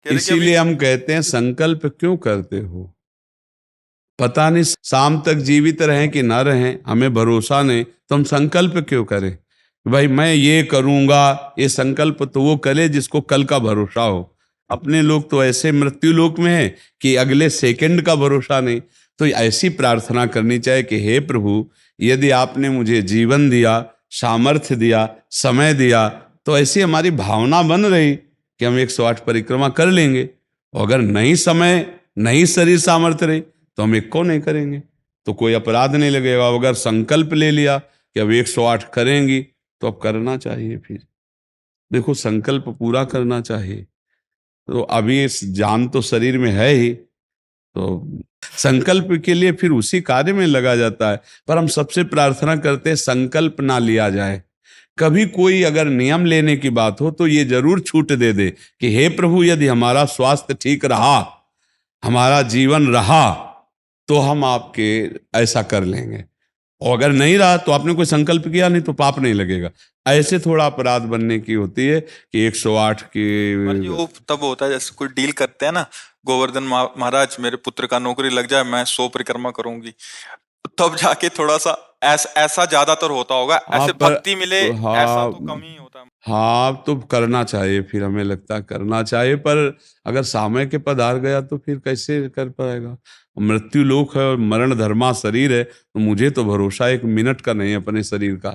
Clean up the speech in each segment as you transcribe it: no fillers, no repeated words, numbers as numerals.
कह रहे कि अभी इसीलिए हम कहते हैं संकल्प क्यों करते हो? पता नहीं शाम तक जीवित रहें कि ना रहें, हमें भरोसा नहीं, तो हम संकल्प क्यों करें? भाई मैं ये करूंगा, ये संकल्प तो वो करे जिसको कल का भरोसा हो। अपने लोग तो ऐसे मृत्यु लोक में है कि अगले सेकंड का भरोसा नहीं। तो ऐसी प्रार्थना करनी चाहिए कि हे प्रभु, यदि आपने मुझे जीवन दिया, सामर्थ्य दिया, समय दिया, तो ऐसी हमारी भावना बन रही कि हम 108 परिक्रमा कर लेंगे। और अगर नहीं समय, नहीं शरीर सामर्थ्य रही, तो हम एक को नहीं करेंगे, तो कोई अपराध नहीं लगेगा। अगर संकल्प ले लिया कि अब 108 करेंगी, तो अब करना चाहिए। फिर देखो, संकल्प पूरा करना चाहिए। तो अभी इस जान तो शरीर में है ही, तो संकल्प के लिए फिर उसी कार्य में लगा जाता है। पर हम सबसे प्रार्थना करते हैं संकल्प ना लिया जाए। कभी कोई अगर नियम लेने की बात हो तो ये जरूर छूट दे दे कि हे प्रभु, यदि हमारा स्वास्थ्य ठीक रहा, हमारा जीवन रहा, तो हम आपके ऐसा कर लेंगे। और अगर नहीं रहा तो आपने कोई संकल्प किया नहीं, तो पाप नहीं लगेगा। ऐसे थोड़ा अपराध बनने की होती है कि 108 की। कुमार जी वो तब होता है जैसे कोई डील करते हैं ना, गोवर्धन महाराज मेरे पुत्र का नौकरी लग जाए, मैं 100 परिक्रमा करूंगी, तब जाके थोड़ा सा ऐसा ज्यादातर होता होगा, ऐसे आप पर भक्ति मिले ऐसा हाँ, तो कम ही होता है। हाँ तो करना चाहिए, फिर हमें लगता है करना चाहिए। पर अगर समय के पधार गया तो फिर कैसे कर पाएगा? मृत्यु लोक है और मरण धर्मा शरीर है, तो मुझे तो भरोसा 1 मिनट का नहीं है अपने शरीर का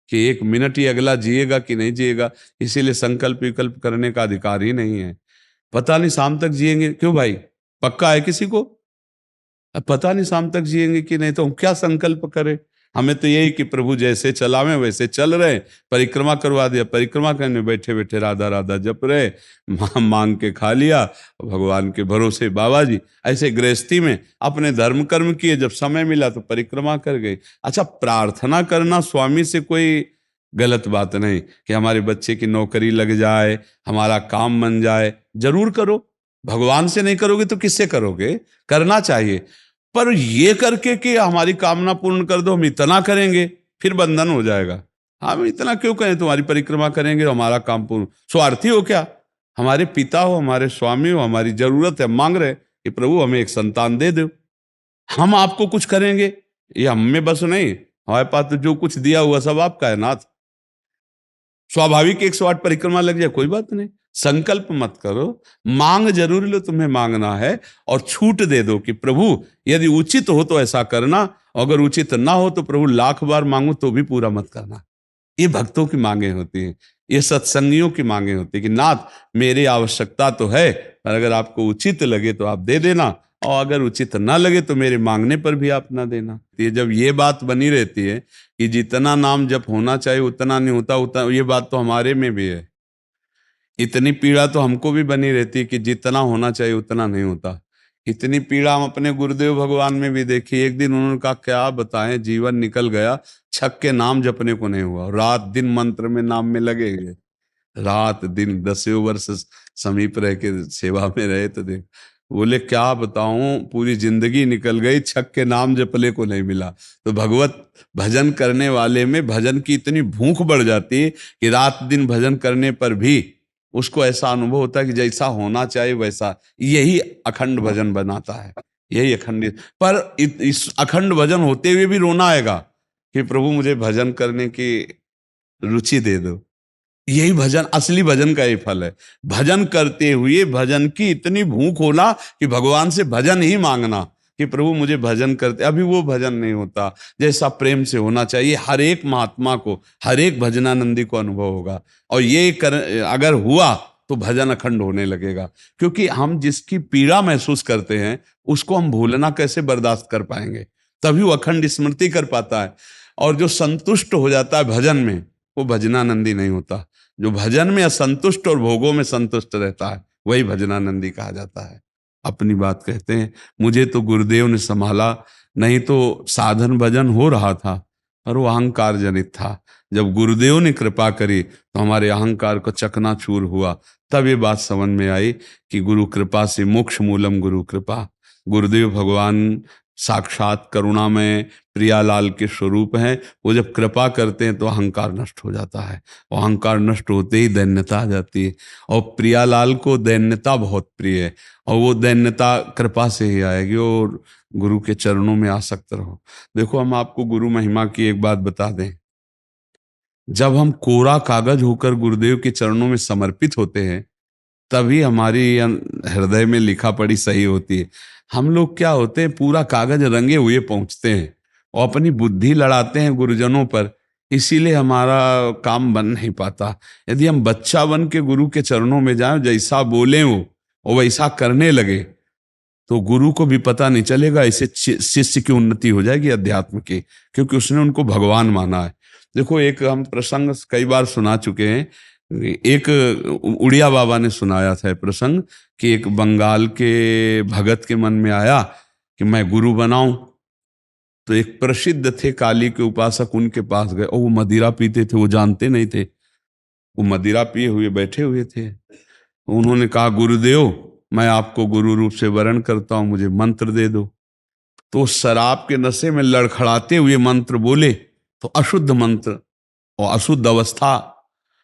कि 1 मिनट ही अगला जिएगा कि नहीं जिएगा। इसीलिए संकल्प विकल्प करने का अधिकार ही नहीं है। पता नहीं शाम तक जिएंगे क्यों भाई? पक्का है किसी को? अब पता नहीं शाम तक जिएंगे कि नहीं, तो हम क्या संकल्प करें? हमें तो यही कि प्रभु जैसे चलावे वैसे चल रहे। परिक्रमा करवा दिया, परिक्रमा करने बैठे बैठे राधा राधा जप रहे, मांग के खा लिया, भगवान के भरोसे बाबा जी। ऐसे गृहस्थी में अपने धर्म कर्म किए, जब समय मिला तो परिक्रमा कर गए। अच्छा, प्रार्थना करना स्वामी से कोई गलत बात नहीं कि हमारे बच्चे की नौकरी लग जाए, हमारा काम बन जाए, जरूर करो। भगवान से नहीं करोगे तो किससे करोगे? करना चाहिए। पर ये करके कि हमारी कामना पूर्ण कर दो, हम इतना करेंगे, फिर बंधन हो जाएगा। हम इतना क्यों करें? तुम्हारी परिक्रमा करेंगे तो हमारा काम पूर्ण। स्वार्थी हो क्या? हमारे पिता हो, हमारे स्वामी हो, हमारी जरूरत है, मांग रहे कि प्रभु हमें एक संतान दे दो, हम आपको कुछ करेंगे। ये हम में बस नहीं, हमारे पास तो जो कुछ दिया हुआ सब आपका है नाथ। स्वाभाविक 108 परिक्रमा लग जाए, कोई बात नहीं। संकल्प मत करो, मांग जरूर लो, तुम्हें मांगना है। और छूट दे दो कि प्रभु यदि उचित हो तो ऐसा करना, अगर उचित ना हो तो प्रभु लाख बार मांगो तो भी पूरा मत करना। ये भक्तों की मांगे होती हैं, ये सत्संगियों की मांगे होती है कि नाथ मेरी आवश्यकता तो है, पर अगर आपको उचित लगे तो आप दे देना, और अगर उचित ना लगे तो मेरे मांगने पर भी आप ना देना। ये जब ये बात बनी रहती है कि जितना नाम जप होना चाहिए उतना नहीं होता, उतना, ये बात तो हमारे में भी है। इतनी पीड़ा तो हमको भी बनी रहती है कि जितना होना चाहिए उतना नहीं होता। इतनी पीड़ा हम अपने गुरुदेव भगवान में भी देखी। एक दिन उन्होंने कहा क्या बताएं, जीवन निकल गया, छक के नाम जपने को नहीं हुआ, रात दिन मंत्र में नाम में लगे गए, रात दिन 10 वर्ष समीप रह के सेवा में रहे। तो देख, बोले क्या बताऊं, पूरी जिंदगी निकल गई, छक के नाम जपले को नहीं मिला। तो भगवत भजन करने वाले में भजन की इतनी भूख बढ़ जाती है कि रात दिन भजन करने पर भी उसको ऐसा अनुभव होता है कि जैसा होना चाहिए वैसा। यही अखंड भजन बनाता है, यही अखंड। पर इस अखंड भजन होते हुए भी रोना आएगा कि प्रभु मुझे भजन करने की रुचि दे दो। यही भजन, असली भजन का ही फल है। भजन करते हुए भजन की इतनी भूख होना कि भगवान से भजन ही मांगना कि प्रभु मुझे भजन करते। अभी वो भजन नहीं होता जैसा प्रेम से होना चाहिए। हर एक महात्मा को, हर एक भजनानंदी को अनुभव होगा। और ये अगर हुआ तो भजन अखंड होने लगेगा। क्योंकि हम जिसकी पीड़ा महसूस करते हैं उसको हम भूलना कैसे बर्दाश्त कर पाएंगे? तभी वो अखंड स्मृति कर पाता है। और जो संतुष्ट हो जाता है भजन में, वो भजनानंदी नहीं होता। जो भजन में असंतुष्ट और भोगों में संतुष्ट रहता है वही भजनानंदी कहा जाता है। अपनी बात कहते हैं, मुझे तो गुरुदेव ने संभाला, नहीं तो साधन भजन हो रहा था और वो अहंकार जनित था। जब गुरुदेव ने कृपा करी तो हमारे अहंकार को चकनाचूर हुआ। तब ये बात समझ में आई कि गुरु कृपा से मोक्ष मूलम गुरु कृपा। गुरुदेव भगवान साक्षात करुणामय प्रियालाल के स्वरूप हैं। वो जब कृपा करते हैं तो अहंकार नष्ट हो जाता है, और अहंकार नष्ट होते ही दैन्यता आ जाती है। और प्रियालाल को दैन्यता बहुत प्रिय है, और वो दैन्यता कृपा से ही आएगी। और गुरु के चरणों में आसक्त रहो। देखो, हम आपको गुरु महिमा की एक बात बता दें। जब हम कोरा कागज होकर गुरुदेव के चरणों में समर्पित होते हैं, तभी हमारी हृदय में लिखा पढ़ी सही होती है। हम लोग क्या होते हैं, पूरा कागज रंगे हुए पहुंचते हैं और अपनी बुद्धि लड़ाते हैं गुरुजनों पर, इसीलिए हमारा काम बन नहीं पाता। यदि हम बच्चा बन के गुरु के चरणों में जाएं, जैसा बोले वो और वैसा करने लगे, तो गुरु को भी पता नहीं चलेगा। ऐसे शिष्य की उन्नति हो जाएगी अध्यात्म की, क्योंकि उसने उनको भगवान माना है। देखो, एक हम प्रसंग कई बार सुना चुके हैं। एक उड़िया बाबा ने सुनाया था प्रसंग कि एक बंगाल के भगत के मन में आया कि मैं गुरु बनाऊं। तो एक प्रसिद्ध थे काली के उपासक, उनके पास गए, और वो मदिरा पीते थे, वो जानते नहीं थे। वो मदिरा पिए हुए बैठे हुए थे। उन्होंने कहा, गुरुदेव, मैं आपको गुरु रूप से वरण करता हूं, मुझे मंत्र दे दो। तो शराब के नशे में लड़खड़ाते हुए मंत्र बोले, तो अशुद्ध मंत्र और अशुद्ध अवस्था,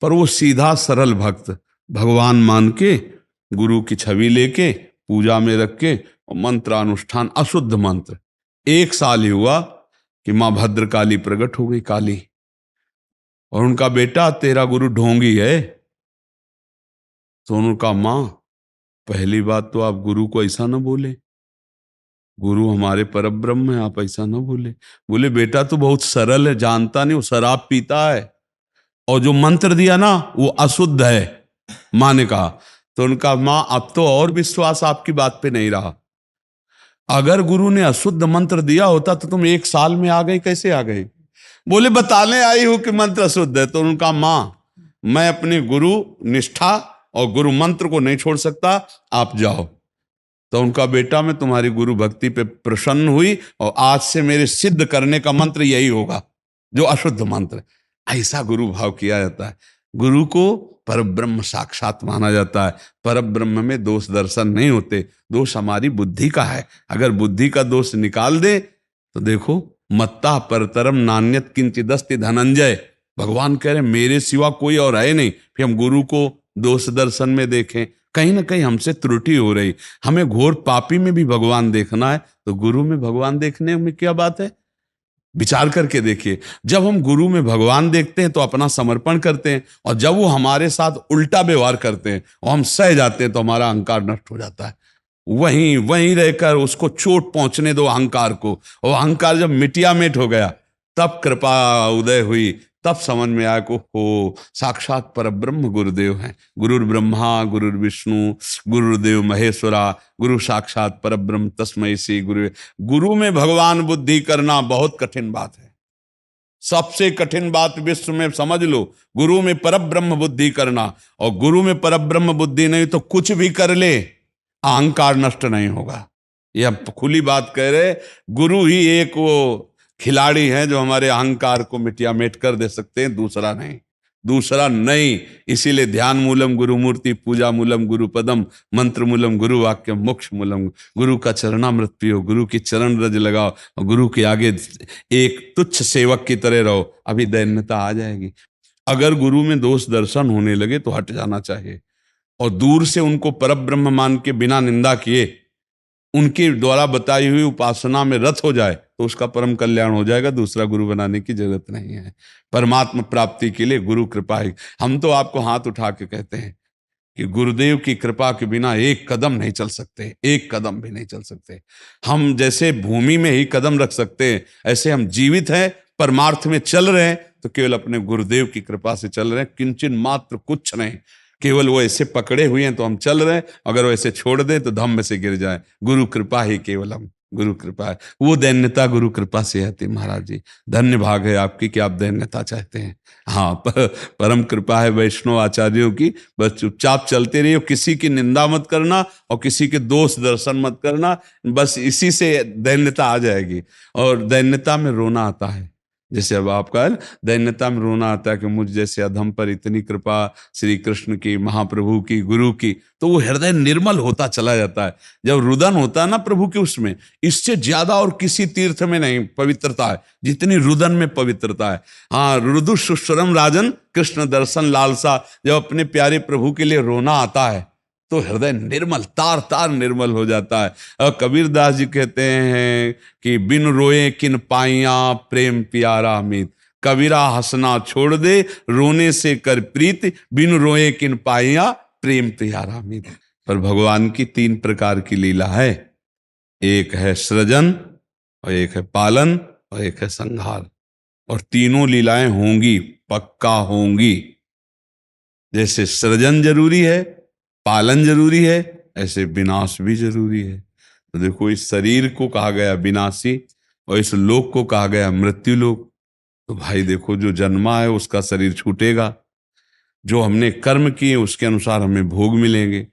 पर वो सीधा सरल भक्त भगवान मान के गुरु की छवि लेके पूजा में रख के और मंत्रानुष्ठान, अशुद्ध मंत्र। 1 साल ही हुआ कि माँ भद्रकाली प्रकट हो गई, काली, और उनका बेटा, तेरा गुरु ढोंगी है। तो उन्होंने कहा, माँ, पहली बात तो आप गुरु को ऐसा ना बोले, गुरु हमारे परब्रह्म है, आप ऐसा ना बोले। बोले, बेटा तू बहुत सरल है, जानता नहीं, वो शराब पीता है, और जो मंत्र दिया ना वो अशुद्ध है। माँ ने कहा। तो उनका, माँ, अब तो और विश्वास आपकी बात पे नहीं रहा। अगर गुरु ने अशुद्ध मंत्र दिया होता तो तुम 1 साल में आ गई, कैसे आ गई? बोले, बताने आई हूं कि मंत्र अशुद्ध है। तो उनका, माँ, मैं अपने गुरु निष्ठा और गुरु मंत्र को नहीं छोड़ सकता, आप जाओ। तो उनका बेटा, मैं तुम्हारी गुरु भक्ति पे प्रसन्न हुई, और आज से मेरे सिद्ध करने का मंत्र यही होगा, जो अशुद्ध मंत्र। ऐसा गुरु भाव किया जाता है। गुरु को परब्रह्म साक्षात माना जाता है। परब्रह्म में दोष दर्शन नहीं होते, दोष हमारी बुद्धि का है। अगर बुद्धि का दोष निकाल दे तो देखो, मत्ता परतरम नान्यत किंचिदस्ति धनंजय, भगवान कह रहे मेरे सिवा कोई और है नहीं। फिर हम गुरु को दोष दर्शन में देखें, कहीं ना कहीं हमसे त्रुटि हो रही। हमें घोर पापी में भी भगवान देखना है, तो गुरु में भगवान देखने में क्या बात है? विचार करके देखिए। जब हम गुरु में भगवान देखते हैं तो अपना समर्पण करते हैं, और जब वो हमारे साथ उल्टा व्यवहार करते हैं और हम सह जाते हैं, तो हमारा अहंकार नष्ट हो जाता है। वहीं वहीं रहकर उसको चोट पहुंचने दो अहंकार को, और अहंकार जब मिटिया मिट हो गया, तब कृपा उदय हुई, तब समझ में आया को हो साक्षात परब्रह्म गुरुदेव हैं। गुरुर ब्रह्मा गुरुर विष्णु गुरुदेव महेश्वरा, गुरु साक्षात परब्रह्म तस्मै श्री गुरु। गुरु में भगवान बुद्धि करना बहुत कठिन बात है, सबसे कठिन बात विश्व में, समझ लो। गुरु में परब्रह्म बुद्धि करना, और गुरु में परब्रह्म बुद्धि नहीं तो कुछ भी कर ले, अहंकार नष्ट नहीं होगा। यह खुली बात कह रहे। गुरु ही एक वो खिलाड़ी हैं जो हमारे अहंकार को मिटिया मेट कर दे सकते हैं, दूसरा नहीं, दूसरा नहीं। इसीलिए ध्यान मूलम गुरु मूर्ति, पूजा मूलम गुरु पदम, मंत्र मूलम गुरु वाक्य, मोक्ष मूलम। गुरु का चरणामृत पियो, गुरु की चरण रज लगाओ, और गुरु के आगे एक तुच्छ सेवक की तरह रहो, अभी दैन्यता आ जाएगी। अगर गुरु में दोष दर्शन होने लगे तो हट जाना चाहिए, और दूर से उनको परब्रह्म मान के बिना निंदा किए उनके द्वारा बताई हुई उपासना में रत हो जाए तो उसका परम कल्याण हो जाएगा। दूसरा गुरु बनाने की जरूरत नहीं है। परमात्मा प्राप्ति के लिए गुरु कृपा ही। हम तो आपको हाथ उठा के कहते हैं कि गुरुदेव की कृपा के बिना एक कदम नहीं चल सकते, एक कदम भी नहीं चल सकते। हम जैसे भूमि में ही कदम रख सकते हैं, ऐसे हम जीवित हैं, परमार्थ में चल रहे हैं, तो केवल अपने गुरुदेव की कृपा से चल रहे हैं, किंचन मात्र कुछ नहीं। केवल वो ऐसे पकड़े हुए हैं तो हम चल रहे हैं, अगर वो ऐसे छोड़ दें तो धम्म से गिर जाए। गुरु कृपा ही केवलम, गुरु कृपा है। वो दैन्यता गुरु कृपा से आती। महाराज जी, धन्य भाग है आपकी कि आप दैन्यता चाहते हैं। हाँ, परम कृपा है वैष्णव आचार्यों की। बस चुपचाप चलते रहिए, किसी की निंदा मत करना और किसी के दोष दर्शन मत करना, बस इसी से दैन्यता आ जाएगी। और दैन्यता में रोना आता है, जैसे अब आपका है ना, दैन्यता में रोना आता है कि मुझ जैसे अधम पर इतनी कृपा, श्री कृष्ण की, महाप्रभु की, गुरु की, तो वो हृदय निर्मल होता चला जाता है। जब रुदन होता है ना प्रभु के, उसमें इससे ज्यादा और किसी तीर्थ में नहीं पवित्रता है जितनी रुदन में पवित्रता है। हाँ, रुदु सुश्रम राजन कृष्ण दर्शन लालसा, जब अपने प्यारे प्रभु के लिए रोना आता है तो हृदय निर्मल, तार तार निर्मल हो जाता है। और कबीर दास जी कहते हैं कि बिन रोए किन पाइया प्रेम प्यारा मीत, कबीरा हंसना छोड़ दे रोने से कर प्रीत, बिन रोए किन पाइया प्रेम प्यारा मीत। पर भगवान की 3 प्रकार की लीला है, एक है सृजन और एक है पालन और एक है संहार, और तीनों लीलाएं होंगी, पक्का होंगी। जैसे सृजन जरूरी है, पालन जरूरी है, ऐसे विनाश भी जरूरी है। तो देखो, इस शरीर को कहा गया विनाशी और इस लोक को कहा गया मृत्यु लोक। तो भाई देखो, जो जन्मा है उसका शरीर छूटेगा, जो हमने कर्म किए उसके अनुसार हमें भोग मिलेंगे।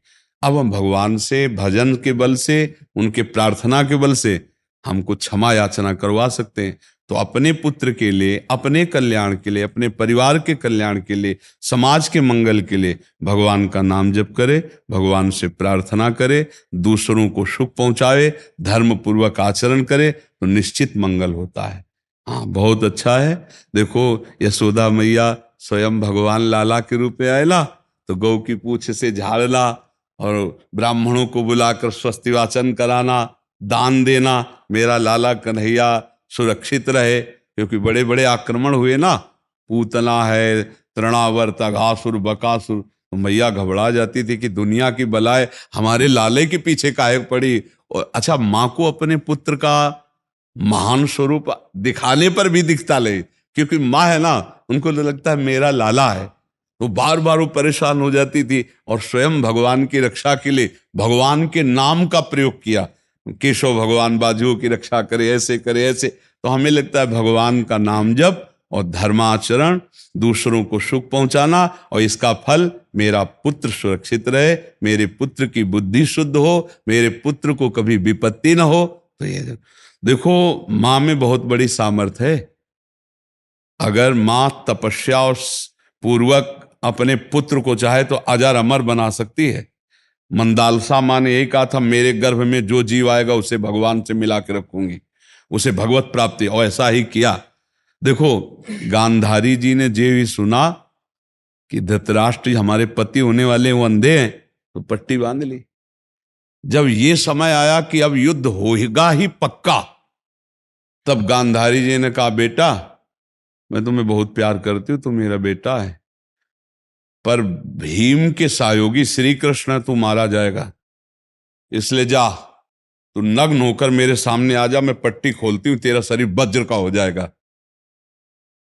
अब हम भगवान से भजन के बल से, उनके प्रार्थना के बल से हमको क्षमा याचना करवा सकते हैं। तो अपने पुत्र के लिए, अपने कल्याण के लिए, अपने परिवार के कल्याण के लिए, समाज के मंगल के लिए भगवान का नाम जप करे, भगवान से प्रार्थना करे, दूसरों को सुख पहुंचावे, धर्म पूर्वक आचरण करे, तो निश्चित मंगल होता है। हाँ, बहुत अच्छा है। देखो, यशोदा मैया स्वयं भगवान लाला के रूप में आयला, तो गौ की पूंछ से झाड़ना और ब्राह्मणों को बुलाकर स्वस्ति वाचन कराना, दान देना, मेरा लाला कन्हैया सुरक्षित रहे। क्योंकि बड़े बड़े आक्रमण हुए ना, पूतना है, तृणावर्त, अघासुर, बकासुर, तो मैया घबरा जाती थी कि दुनिया की बलाएं हमारे लाले के पीछे काहे पड़ी। और अच्छा, माँ को अपने पुत्र का महान स्वरूप दिखाने पर भी दिखता ले, क्योंकि माँ है ना, उनको तो लगता है मेरा लाला है, तो बार बार वो परेशान हो जाती थी। और स्वयं भगवान की रक्षा के लिए भगवान के नाम का प्रयोग किया, केशव भगवान बाजुओं की रक्षा करे, ऐसे करे, ऐसे। तो हमें लगता है भगवान का नाम जप और धर्माचरण, दूसरों को सुख पहुंचाना, और इसका फल मेरा पुत्र सुरक्षित रहे, मेरे पुत्र की बुद्धि शुद्ध हो, मेरे पुत्र को कभी विपत्ति ना हो। तो ये देखो, माँ में बहुत बड़ी सामर्थ्य है। अगर माँ तपस्या और पूर्वक अपने पुत्र को चाहे तो अजर अमर बना सकती है। मंदालसा माँ ने यही कहा था, मेरे गर्भ में जो जीव आएगा उसे भगवान से मिला के रखूंगी, उसे भगवत प्राप्ति, और ऐसा ही किया। देखो, गांधारी जी ने जे भी सुना कि धृतराष्ट्र हमारे पति होने वाले वो अंधे हैं, तो पट्टी बांध ली। जब ये समय आया कि अब युद्ध होगा ही पक्का, तब गांधारी जी ने कहा, बेटा मैं तुम्हें बहुत प्यार करती हूँ, तू मेरा बेटा है, पर भीम के सहयोगी श्री कृष्ण तू मारा जाएगा, इसलिए जा, तू नग्न होकर मेरे सामने आ जा, मैं पट्टी खोलती हूं, तेरा शरीर वज्र का हो जाएगा,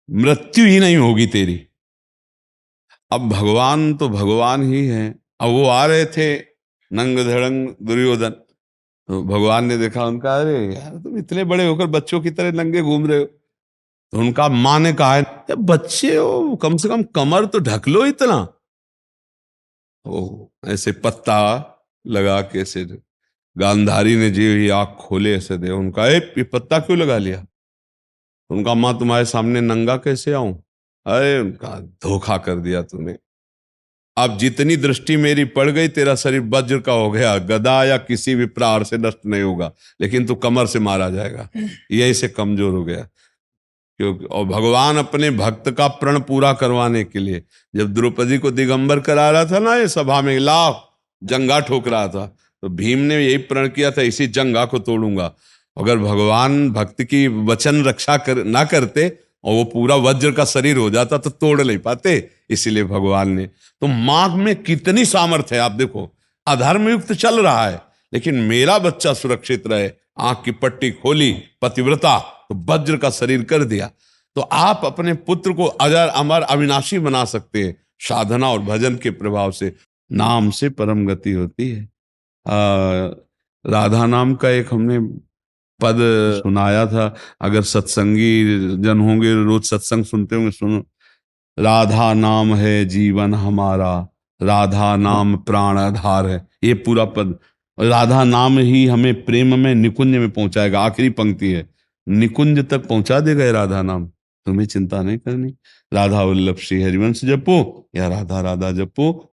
मृत्यु ही नहीं होगी तेरी। अब भगवान तो भगवान ही है। अब वो आ रहे थे नंग धड़ंग दुर्योधन, तो भगवान ने देखा उनका, अरे यार तुम इतने बड़े होकर बच्चों की तरह नंगे घूम रहे हो। तो उनका माँ ने कहा है, बच्चे हो, कम से कम कमर तो ढक लो इतना। ओ ऐसे पत्ता लगा के ऐसे, गांधारी ने जी ही आंख खोले ऐसे दे, उनका ये पत्ता क्यों लगा लिया? उनका, माँ तुम्हारे सामने नंगा कैसे आऊं? अरे उनका, धोखा कर दिया तूने। अब जितनी दृष्टि मेरी पड़ गई, तेरा शरीर वज्र का हो गया, गदा या किसी भी प्रहार से नष्ट नहीं होगा, लेकिन तू कमर से मारा जाएगा। यही से कमजोर हो गया। क्योंकि और भगवान अपने भक्त का प्रण पूरा करवाने के लिए, जब द्रौपदी को दिगंबर करा रहा था ना, ये सभा में लाभ जंगा ठोक रहा था, तो भीम ने यही प्रण किया था, इसी जंगा को तोड़ूंगा। अगर भगवान भक्त की वचन रक्षा ना करते और वो पूरा वज्र का शरीर हो जाता तो तोड़ नहीं पाते। इसीलिए भगवान ने, तो माँ में कितनी सामर्थ्य है। आप देखो, अधर्म युक्त चल रहा है, लेकिन मेरा बच्चा सुरक्षित रहे, आंख की पट्टी खोली, पतिव्रता, तो वज्र का शरीर कर दिया। तो आप अपने पुत्र को अजर अमर अविनाशी बना सकते हैं, साधना और भजन के प्रभाव से। नाम से परम गति होती है। राधा नाम का एक हमने पद सुनाया था, अगर सत्संगी जन होंगे, रोज सत्संग सुनते होंगे, सुनो, राधा नाम है जीवन हमारा, राधा नाम प्राण आधार है। ये पूरा पद, राधा नाम ही हमें प्रेम में निकुंज में पहुंचाएगा। आखिरी पंक्ति है, निकुंज तक पहुंचा देगा ये राधा नाम। तुम्हें चिंता नहीं करनी। राधा वल्लभ श्री हरिवंश जपो या राधा राधा जपो,